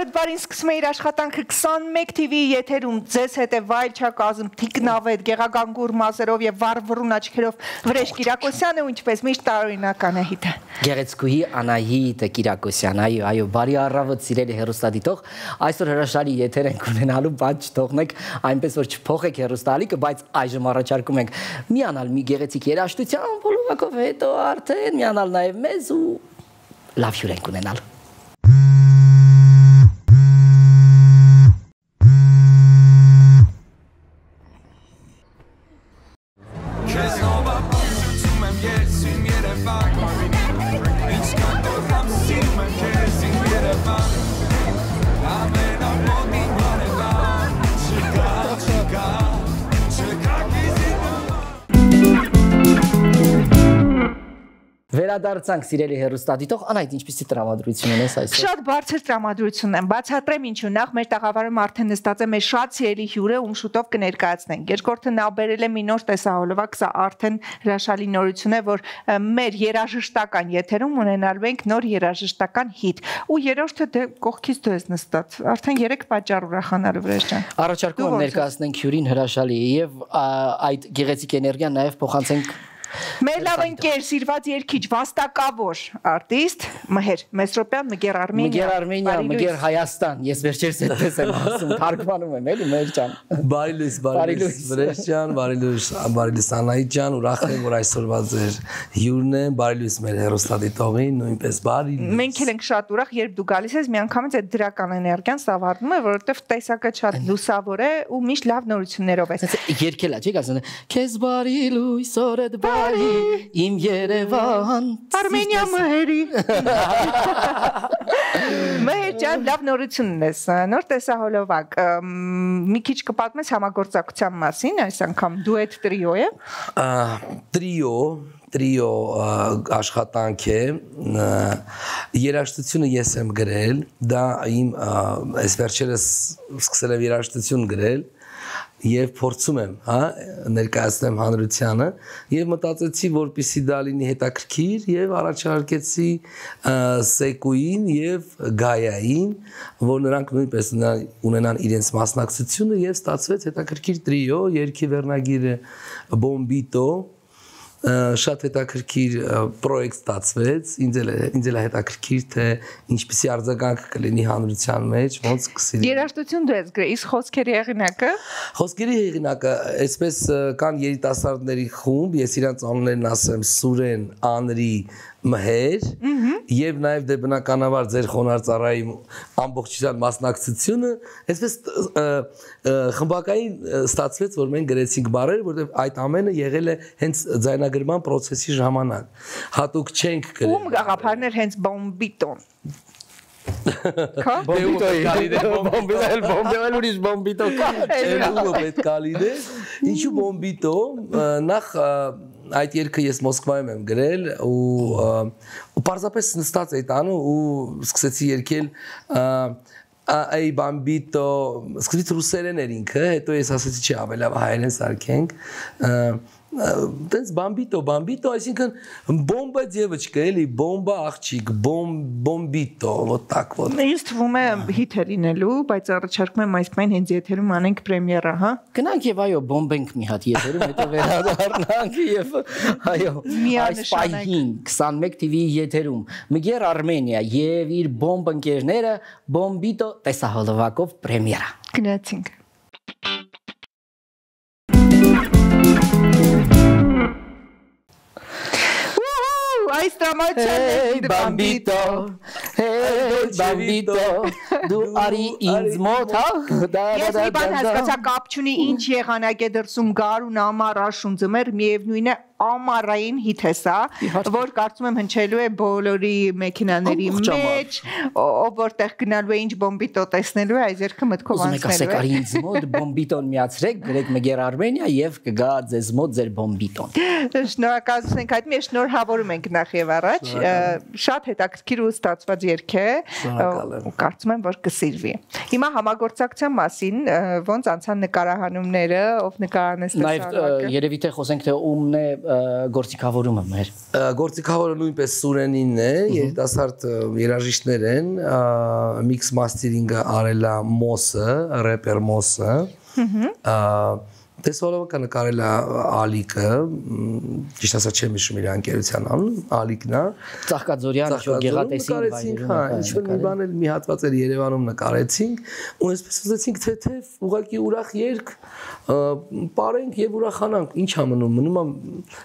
Օրդ բարին սկսում է իր աշխատանքը 21 TV-ի եթերում ձեզ հետ է վայելչակազմ Տիկնավետ Գեղագանգուր մազերով եւ վառվռուն աչքերով Վրեժ Կիրակոսյանը ու ինչպես միշտ տարօրինակ Անահիտը Գեղեցկուհի Անահիտ Կիրակոսյան այո բարի առավոտ սիրելի հեռուստադիտող այսօր հրաշալի եթեր ենք ունենալու բայց չթողնեք այնպես որ չփոխեք հեռուստալիքը բայց այժմ առաջարկում ենք միանալ մի գեղեցիկ երաժշտության բոլորակով հետո արդեն միանալ նաեւ մեզ ու լավ հյուր ենք ունենալ Վերադարձանք սիրելի հեռուստադիտող Անահիտ ինչպիսի տրամադրություն ունես այսօր Շատ բարձր տրամադրություն եմ բացատրեմ ինչու նախ մեր տաղավարում արդեն նստած է մեր շատ սիրելի հյուրը ում շուտով կներկայացնենք երկրորդը նա բերել է մի նոր տեսահոլովակ սա արդեն հրաշալի նորություն է որ մեր երաժշտական եթերում ունենալու ենք նոր երաժշտական հիթ ու երրորդը դե կողքից դու ես նստած արդեն 3 պատճառ ուրախանալու Վրեժ ջան Առաջարկում եմ ներկայացնենք հյուրին հրաշալի եւ այդ գեղեցիկ էներգիան նաեւ փոխանցենք Մեր լավ ընկեր սիրված երգիչ վաստակավոր արտիստ Մհեր Մեսրոպյան Մգեր Արմենիա Մգեր Հայաստան ես վերջերս այդպես եմ ասում թարգմանում եմ էլի Մհեր ջան Բարի լույս Վրեժ ջան բարի լույս Անահիտ ջան ուրախ եմ որ այսօրվա ձեր հյուրն է բարի լույս մեր հեռուստադիտողին նույնպես բարի Մենք էլ ենք շատ ուրախ երբ դու գալիս ես միանգամից այդ դրական էներգիան սավառնում է որովհետեւ տեսակը շատ լուսավոր է ու միշտ լավ նորություններով է Երկելա չի ասում քեզ բարի լույս օրդ Իմ Երևան Արմենիա Մհերի Մհեր ջան լավ նորություն ունես նոր տեսահոլովակ մի քիչ կպատմես համագործակցության մասին այս անգամ դուետ տրիո է տրիո աշխատանք է երաժշտությունը ես եմ գրել դա իմ այս վերջերս սկսել եմ երաժշտություն գրել Եվ փորձում եմ, հա, ներկայացնեմ հանրությանը եւ մտածեցի, որպեսզի դա լինի հետաքրքիր եւ առաջարկեցի Սեկուին եւ Գայային, որ նրանք նույնպես ունենան իրենց մասնակցությունը եւ ստացվեց հետաքրքիր տրիո, երգի վերնագիրը Բոմբիտո շատ հետաքրքիր պրոյեկտ ստացվեց, ինձ էլ հետաքրքիր թե ինչպիսի արձագանք կլինի հանրության մեջ, ոնց կսիրի։ Երաժշտություն դու ես գրել, իսկ խոսքերի հեղինակը։ Խոսքերի հեղինակը, այսպես կան երիտասարդների խումբ, ես իրանց անուններն ասեմ Սուրեն, Անրի, Մհեր եւ նաեւ դե բնականաբար ձեր խոնարհծառայի ամբողջության մասնակցությունը այսպես խմբակային ստացվեց որ մենք գրեցինք բառեր որովհետեւ այդ ամենը եղել է հենց ձայնագրման process-ի ժամանակ հատուկ չենք գրել Ում գաղափարներ հենց Բոմբիտոն Բոմբիտո ուրիշ բոմբիտո պետք է լինի ինչու բոմբիտո նախ այդ երգը ես Մոսկվայում եմ գրել ու պարզապես նստած էի տանը ու սկսեցի երգել Ay bambito սկսեցի ռուսերեն էր ինքը հետո ես ասացի չի ավելի հայերեն սարքենք Տենց բամբիտո, այսինքն բոմբա ձևочка, էլի, բոմբա աղջիկ, բոմբիտո, вот так вот։ Ինձ թվում է հիթ է լինելու, բայց առաջարկում եմ այս պայն հենց եթերում անենք պրեմիերա, հա։ Գնանք եւ այո, բոմբենք մի հատ եթերում, հետո վերադառնանք եւ այո, այս պահին 21 TV-ի եթերում Մգեր Արմենիա եւ իր բոմբ ընկերները Բոմբիտո տեսահոլովակով պրեմիերա։ Գնացինք։ Այս տրամադրության Բամբիտո Բամբիտո դու արի ինձ մոտ հա Ես մի բան հասկացա կապ չունի ինչ եղանակ է դրսում գարուն ամառ աշուն ձմեռ միևնույն է ամառային հիթ է սա որ կարծում եմ հնչելու է բոլորի մեքենաների մեջ ով որտեղ գնալու է ինչ բոմբիտո տեսնելու է այս երգը մտքով անցնելու է արի ինձ մոտ բոմբիտոն միացրեք գրեք Մգեր Արմենիա եւ կգա ձեզ մոտ ձեր բոմբիտոն Շնորհակալություն ենք այդ մի շնորհավորում ենք նախ եւ առաջ շատ հետաքրքիր ու ստացված երգ է կարծում եմ որ կսիրվի հիմա համագործակցության մասին ոնց անցան նկարահանումները ով նկարանեց տեսարակը նաեւ երևի թե խոսենք թե ումն է գործիքավորումը մեր։ Գործիքավորը նույնպես Սուրենինն է, երիտասարդ երաժիշտներ են, mix mastering-ը արել է Մոսը, rapper Մոսը։ Տեսոլովը նկարել է Ալիկը, ճիշտ ասած չեմ հիշում իր անկերության անուն, Ալիկն է։ Ծաղկաձորյան, ինչ-որ գեղատեսին վայրերում։ Հա, ինչ-որ մի բան էլ մի հատված էր Երևանում նկարեցինք, ու այսպես ուզեցինք թեթև, ուղղակի ուրախ երգ, պարենք եւ ուրախանանք, ինչ ա մնում է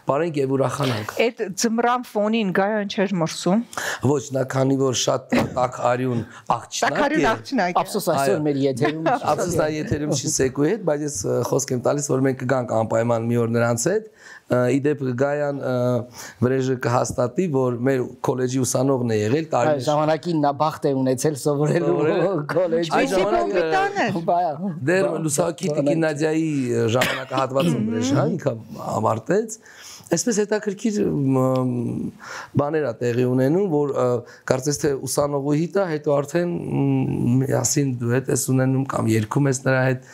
պարենք եւ ուրախանանք։ Այդ ձմռան ֆոնին գայան չէր մրսում։ Ոչ, նա քանի որ շատ տաք արյուն աղջնակ է։ Ափսոս այսօր մեր եթերում Ափսոս նա եթերում չի Սեկուի հետ, բայց ես խոսք եմ տալիս որ մենք կգանք անպայման մի օր նրանց հետ իդեպ Գայան վրեժը կհաստատի որ մեր քոլեջի ուսանողն է եղել տարի ժամանակին նա բախտ է ունեցել սովորելու քոլեջի դեռ լուսակի Տիկին Նադիայի ժամանակահատվածում վրեժ հա ինքը ավարտեց այսպես հետաքրքիր բաներ ա տեղի ունենում որ կարծես թե ուսանողուհի տա հետո արդեն միասին դուետ ես ունենում կամ երգում ես նրա հետ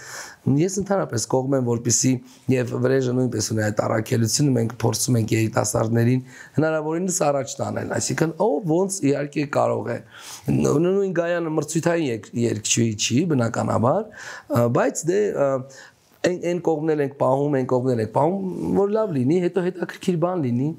Ես ընդհանրապես կողմ եմ, որպեսզի եւ վրեժը նույնպես ունի այդ առաքելությունը, մենք փորձում ենք երիտասարդներին հնարավորինս առաջ տանել, այսինքն ոնց իհարկե կարող է։ Նույն Գայանը մրցույթային երգչուհի չի, բնականաբար, բայց դե այն կողմներ ենք պահում, որ լավ լինի, հետո հետաքրքիր բան լինի։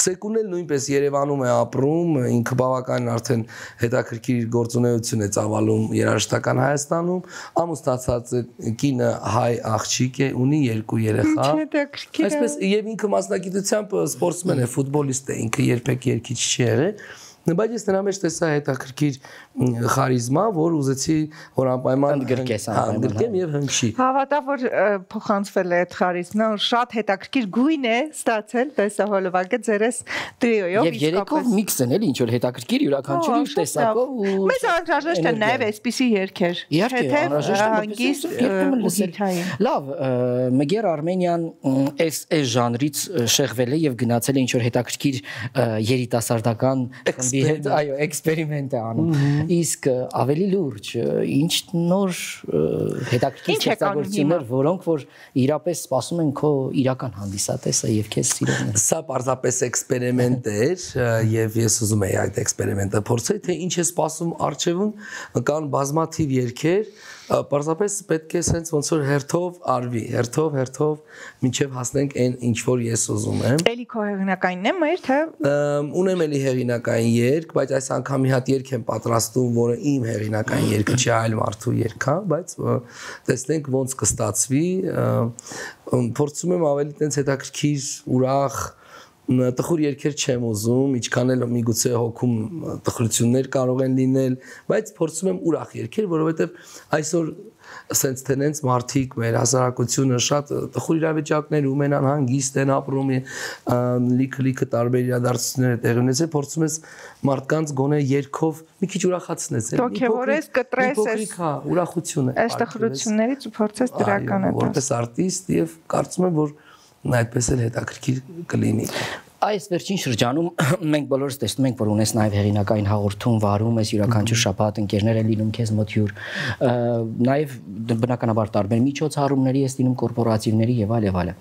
Սեկուն էլ նույնպես Երևանում է ապրում, ինքը բավական արդեն հետաքրքիր գործունեություն է ծավալում երաժշտական Հայաստանում, ամուսնացած կինը հայ աղջիկ է, ունի 2 երեխա։ Այսպես եւ ինքը մասնագիտությամբ սպորտսմեն է, ֆուտբոլիստ է, ինքը երբեք երգիչ չի եղել։ Բայց ես նրա մեջ տեսա հետաքրքիր խարիզմա, որ ուզեցի որ անպայման ընդգրկեմ եւ հնչի։ Հավատա որ փոխանցվել է այդ խարիզմա, շատ հետաքրքիր գույն է ստացել տեսահոլովակը ձերս տրիոյով եւ երեքով միքս են էլի ինչ որ հետաքրքիր յուրաքանչյուրի տեսակով ու մեզ անհրաժեշտ է նաեւ այսպիսի երգեր։ Իհարկե անհրաժեշտ է լավ Մգեր Արմենիան այս ժանրից շեղվել է եւ գնացել է ինչ որ հետաքրքիր երիտասարդական այո, էքսպերիմենտ է անում։ Իսկ ավելի լուրջ, ինչ նոր հետաքրքիր ստեղծագործություններ, որոնք որ իրապես սպասում են քո իրական հանդիսատեսը եւ քեզ սիրողն են։ Սա պարզապես էքսպերիմենտ էր եւ ես ուզում եի այդ էքսպերիմենտը փորձել, թե ինչ է սպասում առջևում, կան բազմաթիվ երգեր, պարզապես պետք է sense ոնց որ հերթով արվի, հերթով մինչև հասնենք այն ինչ որ ես ուզում եմ։ Էլի քո հեղինակայինն է մեր թե ունեմ էլի հեղինակային երգ, բայց այս անգամ մի հատ երգ եմ պատրաստում, որը իմ հեղինակային երգը չի, այլ մարդու երգ է, բայց տեսնենք ոնց կստացվի։ Փորձում եմ ավելի տենց հետաքրքիր, ուրախ տխուր երգեր չեմ ուզում, ինչքան էլ միգուցե հոգում տխրություններ կարող են լինել, բայց փորձում եմ ուրախ երգեր, որովհետև այսօր սենց տենենց մարդիկ մեր հասարակությունը շատ տխուր իրավիճակներ ունեն, անհանգիստ են ապրում, լիքը տարբեր իրադարձություններ տեղի ունեցել, փորձում ես մարդկանց գոնե երգով մի քիչ ուրախացնես, ոգևորես, կտրես, ուրախություն է։ Այս տխրություններից ու փորձես դրական է։ Որպես արտիստ եւ կարծում եմ, որ այդպես էլ հետաքրքիր կլինի։ Այս վերջին շրջանում մենք բոլորս տեսնում ենք, որ ունես նաև հեղինակային հաղորդում վարում ես յուրաքանչյուր շաբաթ ընկերներ են լինում քեզ մոտ հյուր, նաև բնականաբար տարբեր միջոցառումների ես լինում կորպորատիվների եւ այլ։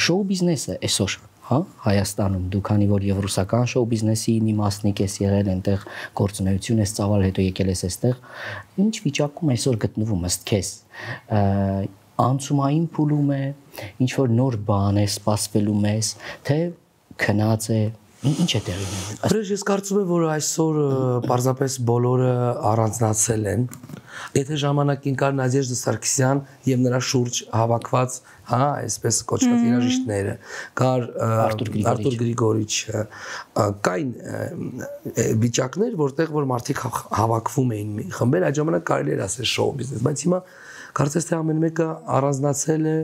Շոու բիզնեսը այսօր, հա, Հայաստանում դու քանի որ եւ ռուսական շոու բիզնեսի մի մասնիկ ես եղել, այնտեղ գործունեություն ես ծավալ, հետո եկել ես այստեղ, ինչ վիճակում այսօր գտնվում ըստ քեզ անցումային փուլում է, ինչ որ նոր բան է սպասվելու մեզ, թե քնած է, ինչ է տեղի ունենում։ Վրեժ ես կարծում եմ, որ այսօր պարզապես բոլորը առանձնացել են։ Եթե ժամանակին կար Նադեժդա Սարգսյան եւ նրա շուրջ հավաքված, հա, այսպես կոչված երաժիշտները, կար Արտուր Գրիգորիչ, կային վիճակներ, որտեղ որ մարդիկ հավաքվում էին խմբեր, այդ ժամանակ կարելի էր ասել շոու բիզնես, բայց հիմա կարծես թե ամեն մեկը առանձնացել է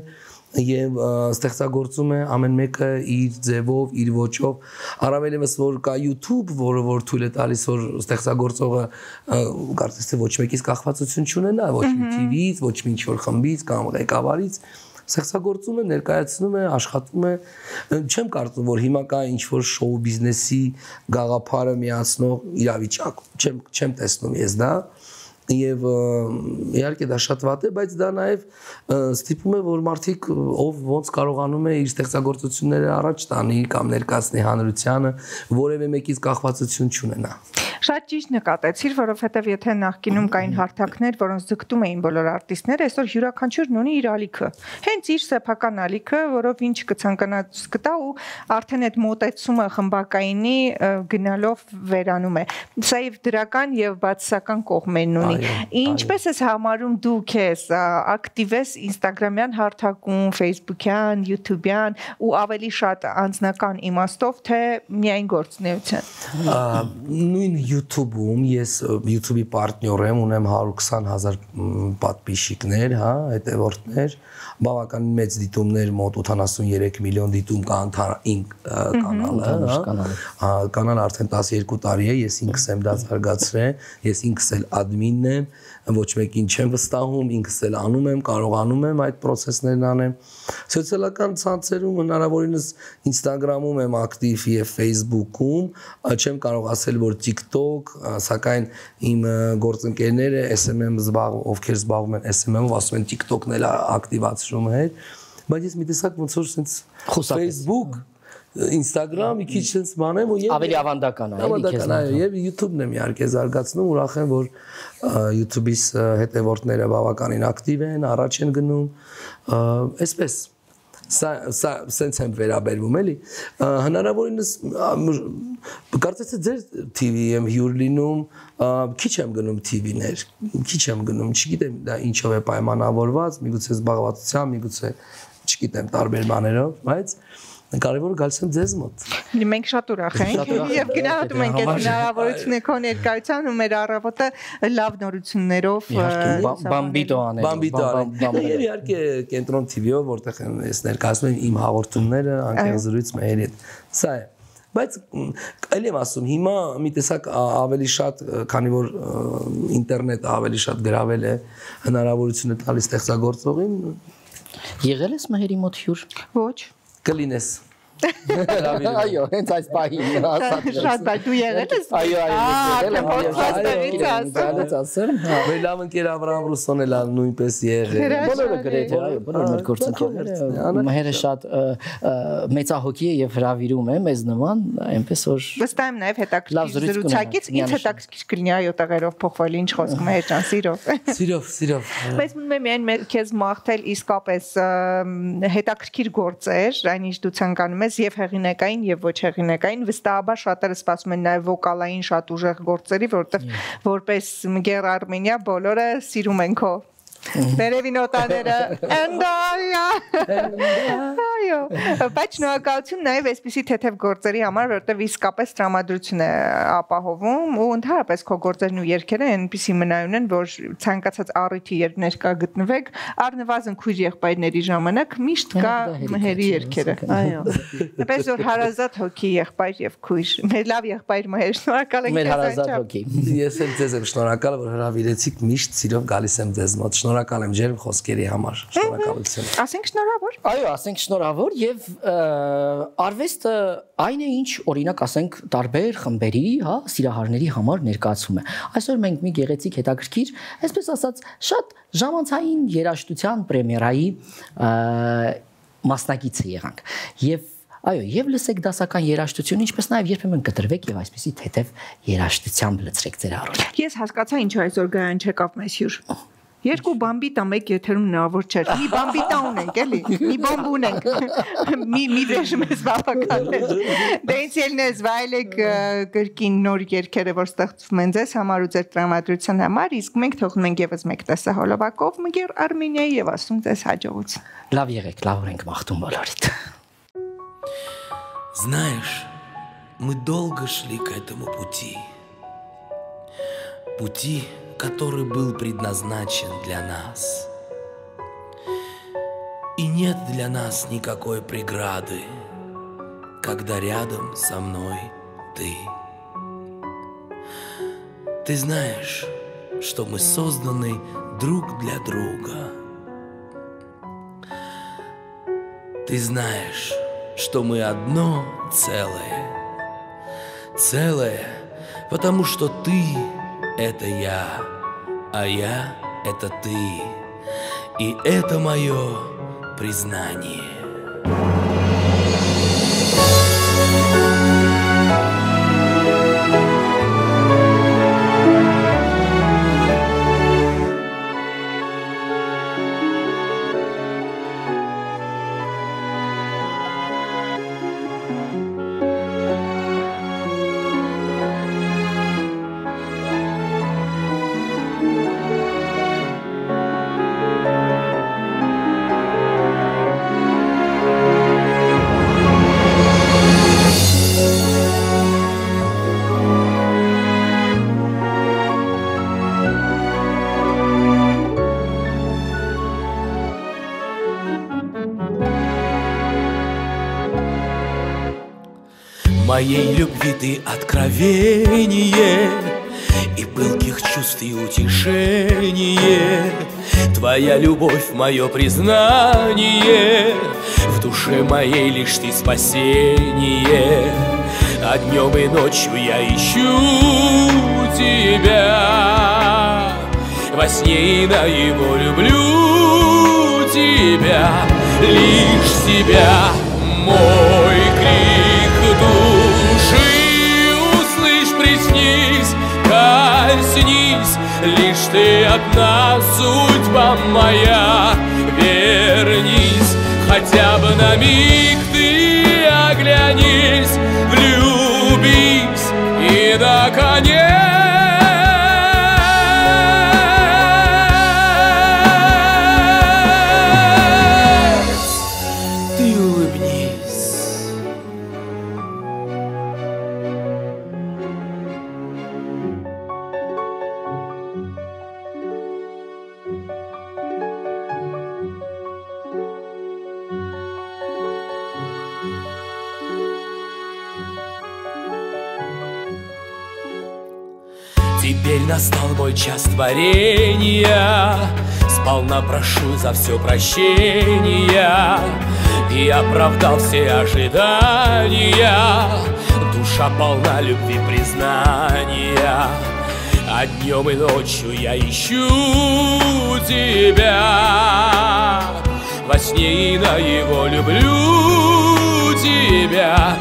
եւ ստեղծագործում է ամեն մեկը իր ձևով, իր ոճով, առավել եւս որ կա YouTube, որը որ թույլ է տալիս որ ստեղծագործողը կարծես թե ոչ մեկից կախվածություն չունենա, ոչ մի TV-ից, ոչ մի ինչ-որ խմբից կամ ղեկավարից, ստեղծագործում է, ներկայացնում է, աշխատում է։ Չեմ կարծում որ հիմա կա ինչ-որ շոու բիզնեսի գաղափարը միացնող իրավիճակ, չեմ տեսնում ես դա։ Եվ իհարկե դա շատ վատ է, բայց դա նաև ստիպում է, որ մարդիկ ով ոնց կարողանում է իր ստեղծագործությունները առաջ տանի կամ ներկայացնի հանրությանը, որևէ մեկից կախվածություն չունենա։ Շատ ճիշտ նկատեցիր, որովհետև եթե նախկինում կային հարթակներ, որոնց ձգտում էին բոլոր արտիստները, այսօր յուրաքանչյուրն ունի իր ալիքը։ Հենց իր սեփական ալիքը, որով ինչ կցանկանաց կտա ու արդեն այդ մոտեցումը խմբակայինի գնալով վերանում է։ Սա եւ դրական եւ բացասական կողմերն ունի։ Ինչպես ես համարում դու քեզ ակտիվ ես Instagram-յան հարթակում, Facebook-յան, YouTube-յան ու ավելի շատ անձնական իմաստով, թե միայն գործունեության։ Նույն YouTube-ում ես YouTube-ի պարտներ եմ, ունեմ 120,000 պատպիսчикներ, հա, հետևորդներ, բավական մեծ դիտումներ, մոտ 83 միլիոն դիտում կա կանալը, հա, կանալը արդեն 12 տարի է, ես ինքս եմ դա զարգացրել, ես ինքս էլ admin եմ, ոչ մեկին չեմ վստահում, ինքս էլ անում եմ, կարողանում եմ այդ process-ներն անեմ։ Սոցիալական ցանցերում հնարավորինս Instagram-ում եմ ակտիվ եւ Facebook-ում, չեմ կարող ասել, որ TikTok, սակայն իմ գործընկերները ովքեր զբաղվում են SMM-ով, ասում են TikTok-ն էլ ակտիվացրում է, բայց ես մի տեսակ ոնց որ sense Facebook, Instagram, մի քիչ sense բանեմ ու ավելի ավանդական է, այո, եւ YouTube-ն եմ իհարկե զարգացնում, ուրախ եմ, որ YouTube-իս հետևորդները բավականին ակտիվ են, առաջ են գնում, այսպես սա sense եմ վերաբերվում էլի հնարավորինս կարծես թե ձեր TV-ի եմ հյուր լինում քիչ եմ գնում TV-ներ քիչ եմ գնում չգիտեմ դա ինչով է պայմանավորված միգուցե զբաղվածությամբ միգուցե չգիտեմ տարբեր բաներով բայց կարևորը գալիս եմ ձեզ մոտ։ Մենք շատ ուրախ ենք եւ գնահատում ենք այդ հնարավորությունը քո ներկայության ու մեր առավոտը լավ նորություններով բամբիտո անել։ Եվ իհարկե Կենտրոն TV-ով որտեղ ես ներկայացնում եմ իմ հաղորդումները, անկեղծ զրույց մեր հետ։ Սա է։ Բայց այլ եմ ասում, հիմա մի տեսակ ավելի շատ, քանի որ ինտերնետը ավելի շատ գրավել է հնարավորությունը տալիս ստեղծագործողին։ Եղել ես մհերի մոտ հյուր։ Ոչ Կլինես Այո, հենց այս պահին շատ բայց դու եղել ես Այո, Մեր լավ ընկեր Աբրահամ Ռուսոն էլ նույնպես եղել Բոլորը գրեթե, այո, բոլոր մեր գործընկերները Մհերը շատ մեծահոգի է եւ հրավիրում է մեզ նման, այնպես որ վստահ եմ նաեւ հետաքրքիր զրուցակից ինձ հետաքրքիր կլինի այո տղերով փոխվել ինչ խոսք Մհեր ջան Սիրով Բայց մնում եմ միայն քեզ մաղթել իսկապես հետաքրքիր գործեր, այնինչ դու ցանկանում ես եւ հեղինակային եւ ոչ հեղինակային վստահաբար շատերը սպասում են նաեւ վոկալային շատ ուժեղ գործերի որովհետեւ որպես Մգեր Արմենիա բոլորը սիրում են քո Վերևի նոտաները այո բայց շնորհակալություն նաև այսպիսի թեթև գործերի համար որովհետև իսկապես տրամադրություն է ապահովում ու ընդհանրապես քո գործերն ու երգերը այնպիսի մնայուն են որ ցանկացած առիթի երբ ներկա գտնվեք առնվազն քույր եղբայրների ժամանակ միշտ կա մհերի երգերը այո այնպես որ հարազատ հոգի եղբայր եւ քույր մեր լավ եղբայր մհեր շնորհակալ ենք մեր հարազատ հոգի ես էլ ձեզ եմ շնորհակալ որ հրավիրեցիք միշտ սիրով գալիս եմ ձեզ մոտ Շնորհակալ եմ ջերմ խոսքերի համար։ Շնորհակալություն։ Ասենք շնորհավոր։ Այո, ասենք շնորհավոր եւ արվեստը այն է ինչ օրինակ ասենք տարբեր խմբերի, հա, սիրահարների համար ներկայացում է։ Այսօր մենք մի գեղեցիկ հետաքրքիր, այսպես ասած, շատ ժամանցային երաժշտության պրեմիերայի մասնակիցը եղանք։ Եվ Այո, եւ լսեք դասական երաժշտություն, ինչպես նաեւ երբեմն կտրվեք եւ այսպեսի թեթև երաժշտությամբ լցրեք ձեր առօրյան։ Ես հասկացա ինչու այսօր գայան չեկավ մեզ հյուր։ Երկու բամբիտա մեկ եթերում հնարավոր չէր։ Մի բամբիտա ունենք, էլի։ Մի բամբ ունենք։ Մի դեժում ես բավական է։ Դե ինձ ելնես վայելեք գրքին նոր երգերը, որ ստեղծվում են ձեզ համար ու ձեր տրամադրության համար, իսկ մենք թողնում ենք եւս մեկ տեսահոլովակով Մգեր Արմենիայի եւ ասում ձեզ հաջողություն։ Լավ եղեք, լավ ենք մաղթում բոլորիդ։ Знаешь, мы долго шли к этому пути. Пути, который был предназначен для нас. И нет для нас никакой преграды, когда рядом со мной ты. Ты знаешь, что мы созданы друг для друга. Ты знаешь, что мы одно целое. Целое, потому что ты — это я, а я — это ты, и это мое признание. Моей любви ты откровение, и пылких чувств и утешение. Твоя любовь — мое признание, в душе моей лишь ты спасение. А днем и ночью я ищу тебя, во сне и наяву люблю тебя, лишь тебя, мой крик души, услышь, приснись, коснись, лишь ты одна судьба моя. Вернись, хотя бы на миг ты оглянись, влюбись и наконец ты улыбнись. Теперь настал мой час творения, сполна прошу за все прощения, и оправдал все ожидания. Душа полна любви, признания, а днем и ночью я ищу тебя, во сне и наяву люблю тебя,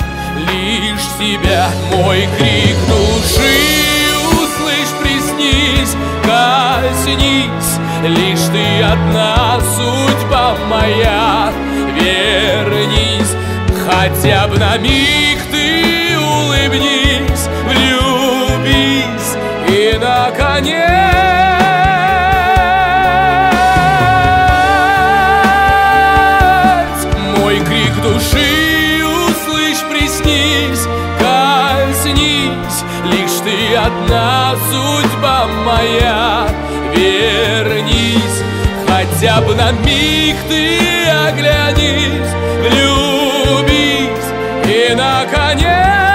лишь тебя, мой крик души. Услышь, приснись, коснись, лишь ты одна судьба моя. Вернись, хотя бы на миг ты улыбнись, влюбись и наконец мой крик души. Услышь, приснись, коснись, лишь ты одна судьба моя. Вернись, хотя бы на миг ты оглянись, влюбись и наконец